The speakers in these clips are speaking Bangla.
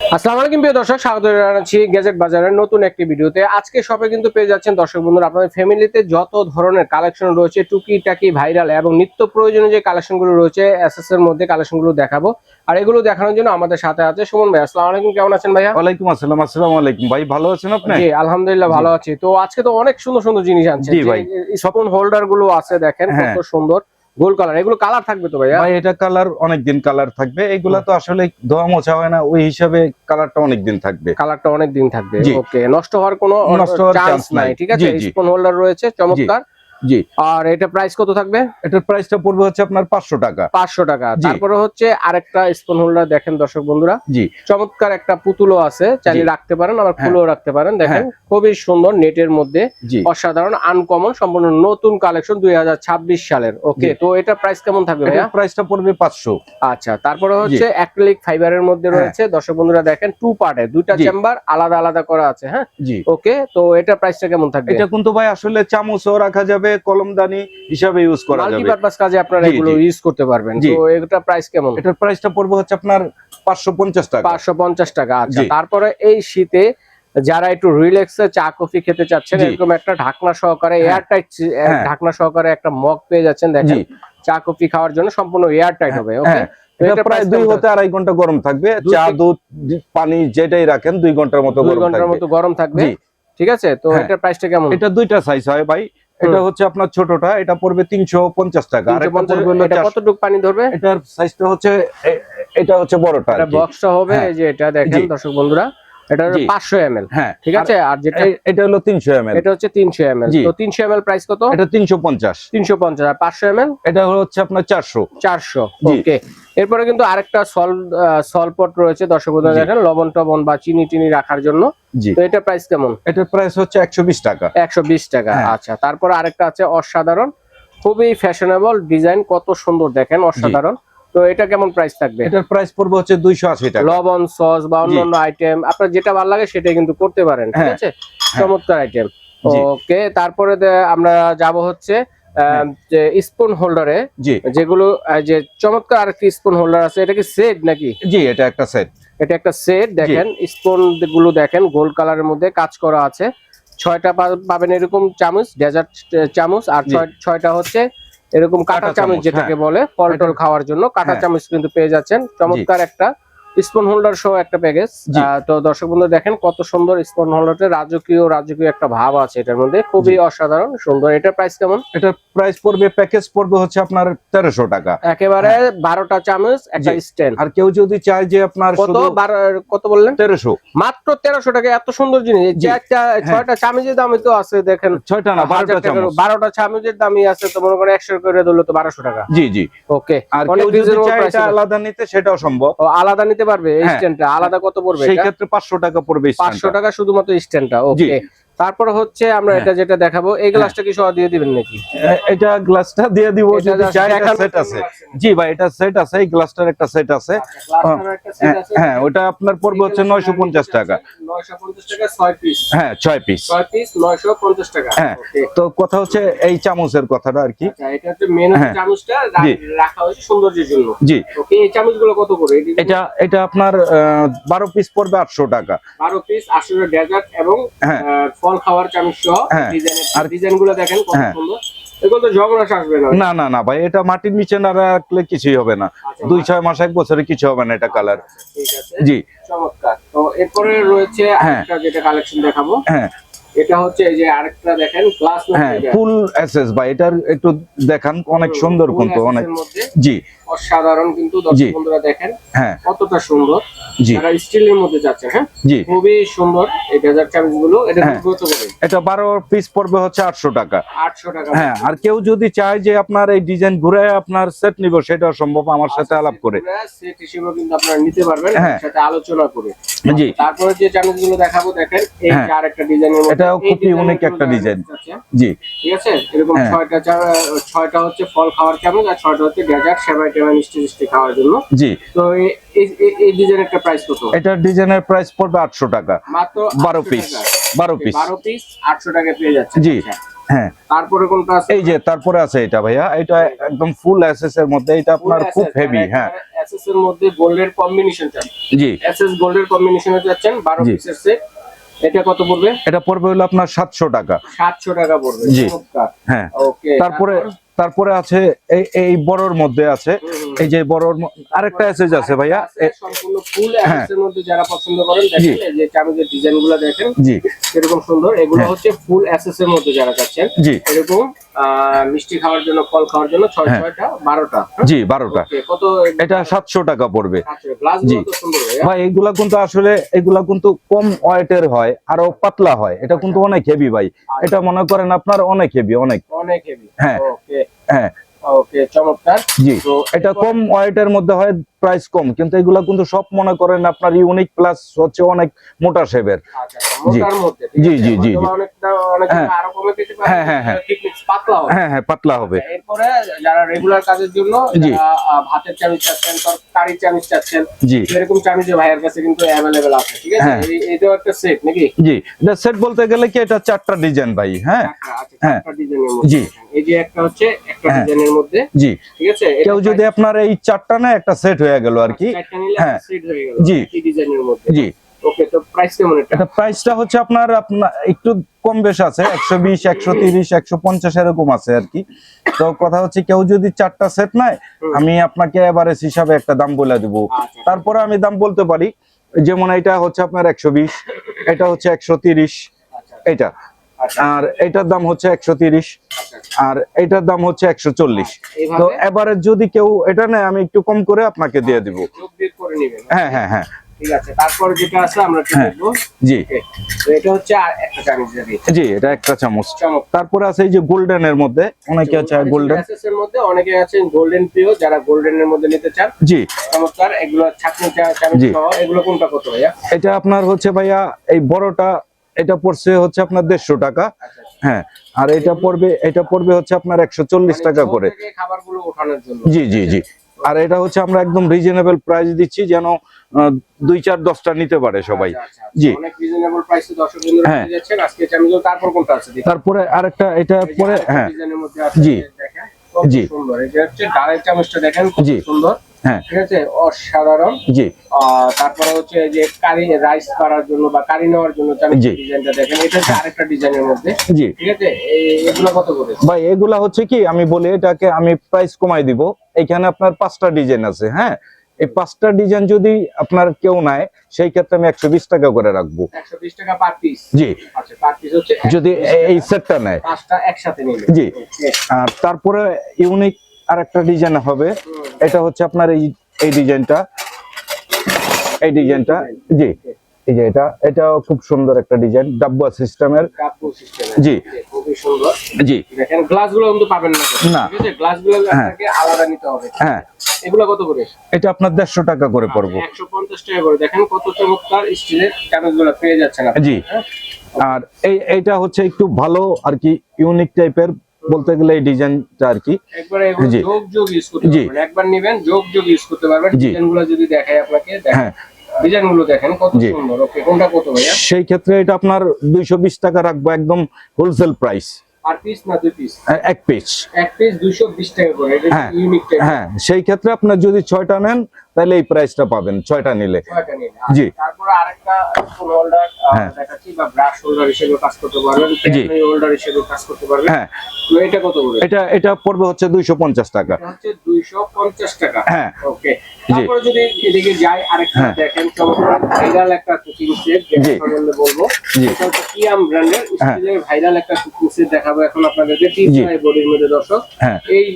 আসসালামু আলাইকুম প্রিয় দর্শক, স্বাগত জানাচ্ছি গ্যাজেট বাজারের নতুন একটি ভিডিওতে। আজকে শপে কিন্তু পেয়ে যাচ্ছেন দর্শক বন্ধুরা আপনাদের ফ্যামিলিতে যত ধরনের কালেকশন রয়েছে, টুকিটাকি ভাইরাল এবং নিত্য প্রয়োজনীয় যে কালেকশনগুলো রয়েছে এসএস এর মধ্যে কালেকশনগুলো দেখাবো। আর এগুলো দেখানোর জন্য আমাদের সাথে আছে সুমন ভাই। আসসালামু আলাইকুম, কেমন আছেন ভাইয়া? ওয়ালাইকুম আসসালাম। আসসালামু আলাইকুম ভাই, ভালো আছেন আপনি? জি আলহামদুলিল্লাহ ভালো আছি। তো আজকে তো অনেক সুন্দর সুন্দর জিনিস আনছেন। জি ভাই, স্পুন হোল্ডার গুলো আছে দেখেন কত সুন্দর গোল্ড কালার। এগুলো কালার থাকবে তো ভাইয়া? ভাই এটা কালার অনেকদিন কালার থাকবে, এগুলা তো আসলে ধোয়া মোছা হয় না, ওই হিসাবে কালারটা অনেক দিন থাকবে। কালারটা অনেক দিন থাকবে। ওকে, নষ্ট হওয়ার কোনো চান্স নাই। ঠিক আছে, স্পুন হোল্ডার রয়েছে চমৎকার। জি, আর এটা প্রাইস কত থাকবে? এটার প্রাইসটা পড়বে হচ্ছে আপনার 500 টাকা। 500 টাকা। তারপরে হচ্ছে আরেকটা স্পুন হোল্ডার দেখেন দর্শক বন্ধুরা, জি চমৎকার একটা পুতুলও আছে, চাইলে রাখতে পারেন, আবার ফুলও রাখতে পারেন। দেখেন খুবই সুন্দর, নেটের মধ্যে অসাধারণ আনকমন, সম্পূর্ণ নতুন কালেকশন 2026 সালের। ওকে, তো এটা প্রাইস কেমন থাকবে ভাইয়া? প্রাইসটা পড়বে 500। আচ্ছা, তারপরে হচ্ছে অ্যাক্রিলিক ফাইবারের মধ্যে রয়েছে দর্শক বন্ধুরা, দেখেন টু পার্টে, দুইটা চেম্বার আলাদা আলাদা করা আছে। হ্যাঁ জি, ওকে, তো এটা প্রাইসটা কেমন থাকবে? এটা কিন্তু ভাই আসলে চামচও রাখা যাবে, কলমদানি হিসাবে ইউজ করা যাবে, মাল্টিপারপাস কাজে আপনারা এগুলো ইউজ করতে পারবেন। তো এটা প্রাইস কেমন? এটার প্রাইসটা পড়বে হচ্ছে আপনার 550 টাকা। 550 টাকা। আচ্ছা, তারপরে এই শীতে যারা একটু রিল্যাক্সে চা কফি খেতে চাচ্ছেন, এরকম একটা ঢাকনা সহকারে এয়ারটাইট ঢাকনা সহকারে একটা মগ পেয়ে যাচ্ছেন। দেখেন চা কফি খাওয়ার জন্য সম্পূর্ণ এয়ারটাইট হবে। ওকে, এটা প্রায় 2 হতে 2.5 ঘন্টা গরম থাকবে। চা, দুধ, পানি যেটাই রাখেন 2 ঘন্টার মতো গরম থাকবে। ঠিক আছে, তো এটার প্রাইসটা কেমন? এটা দুইটা সাইজ হয় ভাই। এটা হচ্ছে আপনার ছোটটা, এটা পড়বে 350 টাকা। আর এটা কতটুকু পানি ধরবে? এটার সাইজটা হচ্ছে, এটা হচ্ছে বড়টা, এটা বক্সটা হবে। এই যে এটা দেখেন দর্শক বন্ধুরা, এটা হলো 500 ml। হ্যাঁ ঠিক আছে। আর যেটা এটা হলো 300 ml, এটা হচ্ছে 300 ml। তো 300 ml প্রাইস কত? এটা 350। আর 500 ml এটা হচ্ছে আপনার 400। ওকে, এরপরে কিন্তু আরেকটা সলপট রয়েছে দর্শক বন্ধুরা, দেখেন লবণ টবণ বা চিনি টিনি রাখার জন্য। তো এটা প্রাইস কেমন? এটার প্রাইস হচ্ছে 120 টাকা। 120 টাকা। আচ্ছা, তারপর আরেকটা আছে অসাধারণ, খুবই ফ্যাশনেবল ডিজাইন, কত সুন্দর দেখেন, অসাধারণ। তো এটা কেমন প্রাইস থাকবে? এটার প্রাইস পড়বে হচ্ছে 280 টাকা। লবণ, সস বা অন্যান্য আইটেম আপনার যেটা ভালো লাগে সেটাই কিন্তু করতে পারেন। ঠিক আছে, চমৎকার আইটেম। ওকে, তারপরে আমরা যাব হচ্ছে যে স্পুন হোল্ডারে, যেগুলো যে চমৎকার আরেকটি স্পুন হোল্ডার আছে। এটা কি সেট নাকি? জি, এটা একটা সেট। এটা একটা সেট। দেখেন স্পুন গুলো দেখেন গোল্ড কালারের মধ্যে কাজ করা আছে। 6টা পাবেন এরকম চামচ, ডেজার্ট চামচ, আর 6টা হচ্ছে এরকম কাঁটা চামচ, যেটাকে বলে ফল টল খাওয়ার জন্য কাঁটা চামচ কিন্তু পেয়ে যাচ্ছেন। চমৎকার একটা স্পুন হোল্ডার সহ একটা প্যাকেজ। তো দর্শক বন্ধু দেখেন কত সুন্দর স্পুন হোল্ডারের রাজকীয় একটা ভাব আছে এটার মধ্যে, খুবই অসাধারণ সুন্দর। এটার প্রাইস কেমন? এটার প্রাইস পড়বে, প্যাকেজ পড়বে হচ্ছে আপনার 1300 টাকা। একেবারে 12টা চামচ একটা স্ট্যান্ড। আর কেউ যদি চায় যে আপনার কত বললেন? 1300, মাত্র 1300 টাকা। এত সুন্দর জিনিস, যে একটা 6টা চামচের দামই তো আছে। দেখেন 6টা না 12টা চামচের দামই আছে, তো মনে করেন 100 করে ধরলে তো 1200 টাকা। জি জি, ওকে। আর কেউ যদি চায় এটা আলাদা নিতে, সেটাও সম্ভব। আলাদা নিতে পারবে। এই স্ট্যান্ডটা আলাদা কত পড়বে? সেই ক্ষেত্রে 500 টাকা পড়বে। 500 টাকা শুধুমাত্র স্ট্যান্ডটা। ওকে, তারপর হচ্ছে আমরা এটা যেটা দেখাবো, এই গ্লাসটা কি সহ দিয়ে দিবেন নাকি? এটা গ্লাসটা দিয়ে দিব যদি চাই। এটা সেট আছে। জি ভাই, এটা সেট আছে, এই গ্লাসটার একটা সেট আছে। হ্যাঁ, ওটা আপনার পড়বে হচ্ছে 950 টাকা। 950 টাকা 6 পিস। হ্যাঁ, 6 পিস 950 টাকা। হ্যাঁ, তো কথা হচ্ছে এই চামচের কথাটা আর কি। আচ্ছা, এটা হচ্ছে মেন চামচটা রাখা হয়েছে সৌন্দর্যের জন্য। জি, ওকে। এই চামচগুলো কত করে? এটা আপনার 12 পিস পড়বে 800 টাকা। 12 পিস 800 টাকা। ডেজার্ট এবং ফল খাওয়ার চামচ সহ ডিজাইনগুলো দেখেন কত সুন্দর। এগুলো তো ঝগড়া আসবে না? না না ভাই, এটা মাটির নিচে না রাখলে কিছুই হবে না। 2-6 মাস 1 বছরে কিছু হবে না এটা কালার। ঠিক আছে, জি, চমৎকার। তো এরপরে রয়েছে আরেকটা যেটা কালেকশন দেখাবো। হ্যাঁ, এটা হচ্ছে এই যে আরেকটা দেখেন গ্লাস, ফুল এসএস ভাই। এটার একটু দেখান, অনেক সুন্দর কিন্তু, অনেক। জি, অসাধারণ কিন্তু দর্শক বন্ধুরা দেখেন কতটা সুন্দর। যারা স্টিলের মধ্যে যাচ্ছে, হ্যাঁ খুবই সুন্দর এই ডেজার্ট চামচগুলো। এটা কত করে? এটা 12 পিস পড়বে হচ্ছে 800 টাকা। 800 টাকা। হ্যাঁ, আর কেউ যদি চায় যে আপনার এই ডিজাইন ঘুরে আপনার সেট নিব, সেটাও সম্ভব আমার সাথে আলাপ করে। সেট হিসেবে কিন্তু আপনারা নিতে পারবেন, সাথে আলোচনা করে। জি, তারপরে যে চামচগুলো দেখাবো দেখেন, এই আরেকটা ডিজাইনের মধ্যে, এটাও খুব ইউনিক একটা ডিজাইন। জি, ঠিক আছে। এরকম 6টা হচ্ছে ফল খাওয়ার চামচ, আর 6টা হচ্ছে ডেজার্ট সেমাই টেমাই মিষ্টি খাওয়ার জন্য। জি, তো এই ডিজাইনের একটা প্রাইস কত? এটা ডিজাইনের প্রাইস পড়বে 800 টাকা। মাত্র 12 পিস 800 টাকা পেয়ে যাচ্ছে। জি, হ্যাঁ তারপরে কোনটা আছে? এই যে তারপরে আছে এটা ভাইয়া, এটা একদম ফুল এসএস এর মধ্যে, এটা আপনার খুব হেভি। হ্যাঁ এসএস এর মধ্যে গোল্ডের কম্বিনেশন চান? জি এসএস গোল্ডের কম্বিনেশনে যাচ্ছেন 12 জি। পিসের সেট। এটা কত পড়বে? এটা পড়বে হলো আপনার 700 টাকা। 700 টাকা পড়বে। জি। চমৎকার। হ্যাঁ ওকে। তারপরে আছে এই বড়র মধ্যে আছে, এই যে বড়র আরেকটা এসএস আছে ভাইয়া, সম্পূর্ণ ফুল এসএস এর মধ্যে যারা পছন্দ করেন, জি। দেখেন এই যে চামচের ডিজাইনগুলো দেখেন জি এরকম সুন্দর। এগুলো হ্যাঁ। হচ্ছে ফুল এসএস এর মধ্যে যারা চাচ্ছেন, জি এরকম মিষ্টি খাওয়ার জন্য, ফল খাওয়ার জন্য 6টা 12টা। জি 12টা। ওকে, কত? এটা 700 টাকা পড়বে। গ্লাসগুলো তো সুন্দর ভাইয়া। ভাই এগুলা কিন্তু আসলে এগুলা কিন্তু কম ওয়েটের হয়, আরো পাতলা হয়, এটা কিন্তু অনেক হেভি ভাই। এটা মনে করেন আপনার অনেক হেভি, অনেক হেভি। হ্যাঁ। ওকে হ্যাঁ ওকে, চমৎকার। জি তো এটা কম ওয়েটের মধ্যে হয়, প্রাইস কম, কিন্তু এগুলা কিন্তু সব মনে করেন আপনার ইউনিক প্লাস হচ্ছে অনেক মোটা শেপের। আচ্ছা, মোটার মধ্যে, ঠিক জি আছে? জি জি হয়তোবা অনেকটা হ্যাঁ। আরো কমে পেতে পারে। হ্যাঁ, হ্যাঁ, হ্যাঁ। ঠিক পাতলা হবে। হ্যাঁ হ্যাঁ পাতলা হবে। আচ্ছা, এরপরে যারা রেগুলার কাজের জন্য, জি। যারা ভাতের চামচ চাচ্ছেন, তরকারি চামচ চাচ্ছেন, জি এরকম চামচ ভাইয়ের কাছে কিন্তু অ্যাভেলেবেল আছে, ঠিক আছে? হ্যাঁ। এটাও একটা সেট নাকি? জি এটা সেট বলতে গেলে কি এটা 4টা ডিজাইন ভাই। হ্যাঁ আচ্ছা, হ্যাঁ। 4টা ডিজাইনের মধ্যে। জি। এই যে একটা হচ্ছে একটা হ্যাঁ। ডিজাইনের মধ্যে, জি ঠিক আছে? কেউ যদি আপনার এই 4টা না একটা সেট হয়ে গেল আর কি। হ্যাঁ। সেট হয়ে গেল জি। এই ডিজাইনের মধ্যে। জি ওকে, তো প্রাইস কেমন এটা? এটা প্রাইসটা হচ্ছে আপনার একটু কম বেশ আছে, 120 130 150 এরকম আছে আর কি। তো কথা হচ্ছে কেউ যদি 4টা সেট নেয়, আমি আপনাকে এভারেজ হিসাবে একটা দাম বলে দিব। আচ্ছা। তারপরে আমি দাম বলতে পারি, যেমন এটা হচ্ছে আপনার 120, এটা হচ্ছে 130, আচ্ছা এটা আচ্ছা আর এটার দাম হচ্ছে 130, আচ্ছা। আর এটার দাম হচ্ছে 140। এইভাবে তো এভারেজ যদি কেউ এটা নেয় আমি একটু কম করে আপনাকে দিয়ে দিব। যোগ বিয়োগ করে নেবেন। হ্যাঁ হ্যাঁ হ্যাঁ ঠিক আছে, তারপরে যেটা আছে আমরা একটু হ্যাঁ। দেখবো। জি ওকে, তো এটা হচ্ছে আর একটা চামচ দিয়ে দিই। জি এটা একটা চামচ। চমৎকার। তারপরে আছে এই যে গোল্ডেনের মধ্যে, অনেকে চায় গোল্ডেন। এসএস এর মধ্যে অনেকে আছেন গোল্ডেন প্রিয়, যারা গোল্ডেনের মধ্যে নিতে চান। জি চমৎকার। এগুলো ছাকনি চামচ জি। সহ, এগুলো কোনটা কত ভাইয়া? এটা আপনার হচ্ছে ভাইয়া এই বড়টা, এটা পড়ছে হচ্ছে আপনার 150 টাকা। আচ্ছা, হ্যাঁ আর এটা পড়বে হচ্ছে আপনার 140 টাকা ঝোল করে। থেকে খাবারগুলো ওঠানোর জন্য। জি জি জি আর এটা হচ্ছে আমরা একদম রিজনেবল প্রাইস দিচ্ছি, যেন 2 4 10টা নিতে পারে সবাই। আচ্ছা, আচ্ছা, জি। অনেক রিজনেবল প্রাইসে দর্শক বন্ধুরা হ্যাঁ। পেয়ে যাচ্ছেন আজকে চামচ। তারপর কোনটা আছে দেখি? তারপরে আরেকটা, এটা এই যে পরে আরেকটা হ্যাঁ ডিজাইনের মধ্যে আছে, জি। দেখেন কত জি। সুন্দর। এটা হচ্ছে ডালের চামচটা, দেখেন কত জি। সুন্দর। হ্যাঁ ঠিক আছে, অসাধারণ। জি তারপরে হচ্ছে যে কারি রাইস করার জন্য বা কারি নেওয়ার জন্য চামচ জি। ডিজাইনটা দেখেন, এটা হচ্ছে আরেকটা ডিজাইনের মধ্যে। জি ঠিক আছে, এগুলো কত করে? ভাই এগুলা হচ্ছে কি, আমি বলি এটাকে আমি প্রাইস কমাই দিব। এখানে আপনার 5টা ডিজাইন আছে। হ্যাঁ এই 5টা ডিজাইন যদি আপনার কেউ নেয়, সেই ক্ষেত্রে আমি 120 টাকা করে রাখবো। 120 টাকা পার পিস। জি আচ্ছা, পার পিস হচ্ছে যদি এই সেটটা নেয়। 5টা একসাথে নিলে। জি আর তারপরে ইউনিক আরেকটা ডিজাইন হবে, এটা হচ্ছে আপনার এই ডিজাইনটা, জি এই যে এটাও খুব সুন্দর একটা ডিজাইন, ডাব্বা সিস্টেমের। কাপু সিস্টেম। জি খুবই সুন্দর। জি দেখেন গ্লাসগুলো কিন্তু পাবেন না। না। ঠিক আছে, গ্লাসগুলো হ্যাঁ। আপনাকে আলাদা নিতে হবে। হ্যাঁ এগুলো কত করে? এটা আপনার 150 টাকা করে পড়বো। 150 টাকা করে। দেখেন কত চমৎকার স্টিলের চামচগুলো পেয়ে যাচ্ছেন আপনি। জি হ্যাঁ? আর এইটা হচ্ছে একটু ভালো আর কি, ইউনিক টাইপের বলতে গেলে এই ডিজাইনটা আর কি। একবারে এগুলো জি। যোগ ইউজ করতে জি। পারবেন। একবার নেবেন যোগ ইউজ করতে পারবেন। জি। ডিজাইনগুলো যদি দেখাই আপনাকে, দেখেন হ্যাঁ ডিজাইনগুলো দেখেন কত জি। সুন্দর। ওকে, কোনটা কত ভাইয়া? সেই ক্ষেত্রে এটা আপনার 220 টাকা রাখবো, একদম হোলসেল প্রাইস। আর পিস না দুই পিস? এক পিস। এক পিস 220 টাকা করে। এটা হ্যাঁ ইউনিক টাইপ। হ্যাঁ সেই ক্ষেত্রে আপনার যদি 6টা নেন, তাহলে এই প্রাইসটা পাবেন 6টা নিলে। ছয়টা নিন। জি। তারপরে আরেকটা ফোন হোল্ডার হ্যাঁ। দেখাচ্ছি, বা ব্রাশ হোল্ডার হিসেবে কাজ করতে পারবেন, জি। পেন হোল্ডার হিসেবে কাজ করতে পারবেন। হ্যাঁ তো এটা কত করে? এটা পড়বে হচ্ছে 250 টাকা। এটা হচ্ছে 250 টাকা। হ্যাঁ ওকে, তারপরে যদি এদিকে যাই আরেকটা হ্যাঁ। দেখেন চমৎকার ভাইরাল একটা কুকিং সেট, যেটা জি। সম্বন্ধে বলবো। জি। এটা হচ্ছে কিয়াম ব্র্যান্ডের হ্যাঁ। স্টিলের ভাইরাল একটা কুকিং সেট দেখাবো এখন আপনাদেরকে। জি। টিপলাই বডির মধ্যে দর্শক। হ্যাঁ এই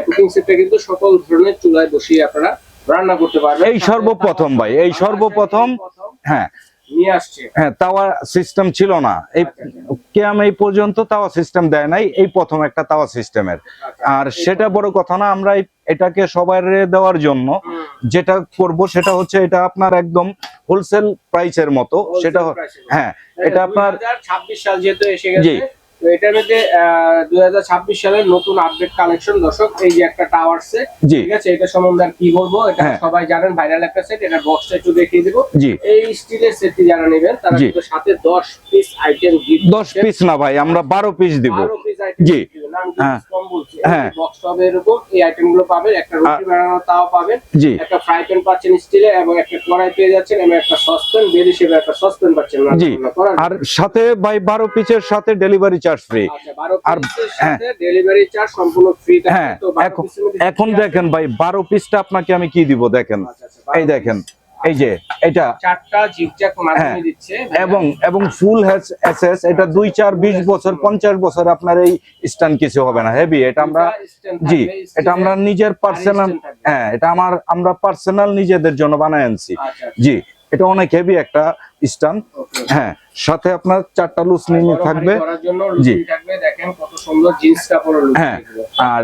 কুকিং সেটটা কিন্তু সকল ধরনের চুলায় বসিয়ে আপনারা রান্না করতে পারবেন। এই সর্বপ্রথম ভাই, এই সর্বপ্রথম। হ্যাঁ নিয়ে আসছে। হ্যাঁ তাওয়া সিস্টেম ছিল না এই কেয়াম, এই পর্যন্ত তাওয়া সিস্টেম দেয় নাই, এই প্রথম একটা তাওয়া সিস্টেমের। আর সেটা বড় কথা না, আমরা এটাকে সবার দেওয়ার জন্য যেটা করব সেটা হচ্ছে এটা আপনার একদম হোলসেল প্রাইসের মতো। সেটা হ্যাঁ এটা আপনার 2026 সাল যেহেতু এসে গেছে, জি। তো এটার মধ্যে 2026 সালের নতুন আপডেট কালেকশন দর্শক। এই যে একটা টাওয়ার সেট, জি ঠিক আছে, এটা সম্বন্ধে আর কি বলবো, এটা হ্যাঁ। সবাই জানেন ভাইরাল একটা সেট। এটা বক্সটা একটু দেখিয়ে দেবো। জি এই স্টিলের সেটটি যারা নেবেন তারা জি। কিন্তু সাথে 10 পিস আইটেম গিফট। 10 পিস না ভাই, আমরা 12 পিস দিব। 12 পিস আইটেম জি। দিবেন আমি হ্যাঁ। কম বলছি হ্যাঁ। বক্স হবে এরকম এই আইটেমগুলো পাবেন একটা রুটি বানানো তাও পাবেন জি একটা ফ্রাই প্যান পাচ্ছেন স্টিলের এবং একটা কড়াই পেয়ে যাচ্ছেন এবং একটা সসপ্যান বেল হিসেবে একটা সসপ্যান পাচ্ছেন জি। রান্না করার জন্য। আর সাথে ভাই 12 পিসের সাথে ডেলিভারি চার্জ ফ্রি। আচ্ছা 12 আর পিসের সাথে ডেলিভারি চার্জ সম্পূর্ণ ফ্রি থাকে হ্যাঁ, তো 12 এখন পিসের মধ্যে এখন দেখেন ভাই 12 পিসটা আপনাকে আমি কি দিব দেখেন, এই দেখেন এই যে এটা চারটা জিগজ্যাগ মাধ্যমে হ্যাঁ, দিচ্ছে এবং ফুল এসএস এটা 2 4 20 বছর 50 বছর আপনার এই স্ট্যান্ড কিছু হবে না হেভি। এটা আমরা জি এটা আমরা নিজের পার্সোনাল হ্যাঁ এটা আমরা পার্সোনাল নিজেদের জন্য বানায় আনছি। আচ্ছা জি এটা অনেক হেভি একটা স্ট্যান্ড। হ্যাঁ সাথে আপনার 4টা লুজ মিনি থাকবে। করার জন্য জি। লুচি থাকবে দেখেন কত সুন্দর জিন্স কাপড়ের লুচি হ্যাঁ আর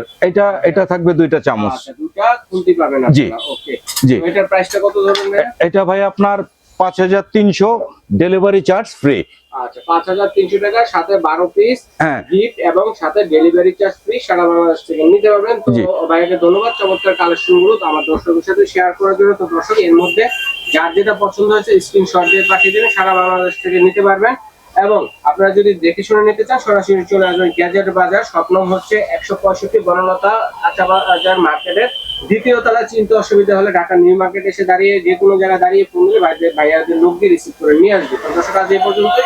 এটা থাকবে 2টা চামচ। আচ্ছা দুটো খুলতে পাবেন জি। আপনারা ওকে জি তো এটার প্রাইসটা কত ধরুন ভাই এটা ভাই আপনার 5300 ডেলিভারি চার্জ ফ্রি। আচ্ছা 5300 টাকা সাথে 12 পিস হ্যাঁ গিফট এবং সাথে ডেলিভারি চার্জ ফ্রি সারা বাংলাদেশ থেকে নিতে পারবেন তো জি। ভাইকে ধন্যবাদ চমৎকার কালেকশন গুলো আমার দর্শকদের সাথে শেয়ার করার জন্য তো দর্শক এর মধ্যে যার যেটা পছন্দ হয়েছে স্ক্রিনশট দিয়ে পাঠিয়ে দেবেন সারা বাংলাদেশ থেকে নিতে পারবেন এবং আপনারা যদি দেখে শুনে নিতে চান সরাসরি চলে আসবেন গ্যাজেট বাজার স্বপ্নম হচ্ছে 165 বনলতা আচ্ছা বাজার মার্কেটের দ্বিতীয় তলা চিনতে অসুবিধা হলে ঢাকা নিউ মার্কেট এসে দাঁড়িয়ে যে কোনো জায়গায় দাঁড়িয়ে ফোন দিলে ভাইয়াদের লোক দিয়ে রিসিভ করে নিয়ে আসবে তো দর্শক আজ এই পর্যন্ত।